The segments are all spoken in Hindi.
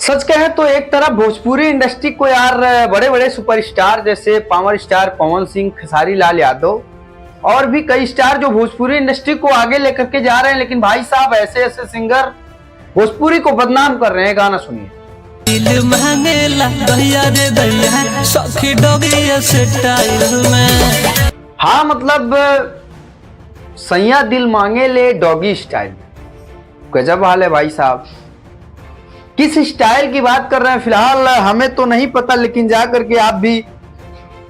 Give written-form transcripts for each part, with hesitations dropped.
सच कहें तो एक तरफ भोजपुरी इंडस्ट्री को यार बड़े बड़े सुपरस्टार जैसे पावर स्टार पवन सिंह, खेसारी लाल यादव और भी कई स्टार जो भोजपुरी इंडस्ट्री को आगे लेकर के जा रहे हैं, लेकिन भाई साहब ऐसे ऐसे सिंगर भोजपुरी को बदनाम कर रहे हैं। गाना सुनिए। दिल मांगेला दहिया रे दहिया सखी डोगिया स्टाइल में। हाँ मतलब सैया दिल मांगे ले डॉगी स्टाइल। गजब हाल है भाई साहब। किस स्टाइल की बात कर रहे हैं फिलहाल हमें तो नहीं पता, लेकिन जा करके आप भी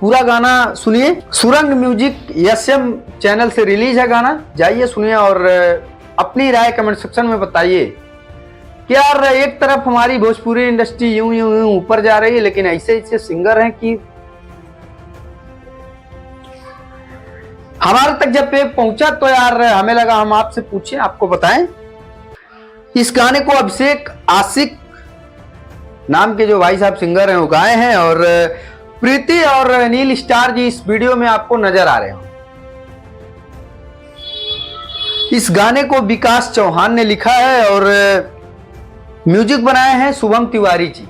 पूरा गाना सुनिए। सुरंग म्यूजिक एसएम चैनल से रिलीज है गाना, जाइए सुनिए और अपनी राय कमेंट सेक्शन में बताइए कि यार एक तरफ हमारी भोजपुरी इंडस्ट्री यूं यूं यूं ऊपर जा रही है, लेकिन ऐसे ऐसे सिंगर हैं कि हमारे तक जब पे पहुंचा तो यार हमें लगा हम आपसे पूछें, आपको बताएं। इस गाने को अभिषेक आशिक नाम के जो भाई साहब सिंगर हैं वो गाए हैं और प्रीति और नील स्टार जी इस वीडियो में आपको नजर आ रहे हो। इस गाने को विकास चौहान ने लिखा है और म्यूजिक बनाए हैं शुभम तिवारी जी।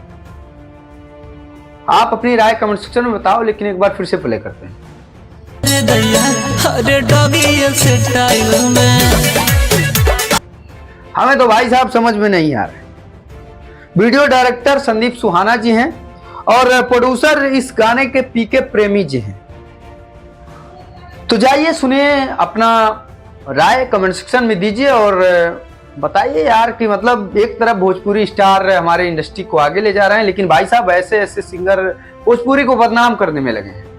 आप अपनी राय कमेंट सेक्शन में बताओ, लेकिन एक बार फिर से प्ले करते हैं। हमें तो भाई साहब समझ में नहीं आ रहा है। वीडियो डायरेक्टर संदीप सुहाना जी हैं और प्रोड्यूसर इस गाने के पीके प्रेमी जी हैं। तो जाइए सुनिए, अपना राय कमेंट सेक्शन में दीजिए और बताइए यार कि मतलब एक तरफ भोजपुरी स्टार हमारे इंडस्ट्री को आगे ले जा रहे हैं, लेकिन भाई साहब ऐसे ऐसे सिंगर भोजपुरी को बदनाम करने में लगे हैं।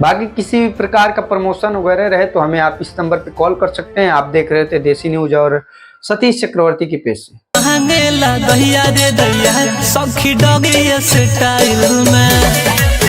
बाकी किसी भी प्रकार का प्रमोशन वगैरह रहे तो हमें आप इस नंबर पे कॉल कर सकते हैं। आप देख रहे थे देसी न्यूज और सतीश चक्रवर्ती की पेज से। दहिया रे दहिया सखी डोगिया स्टाइल में।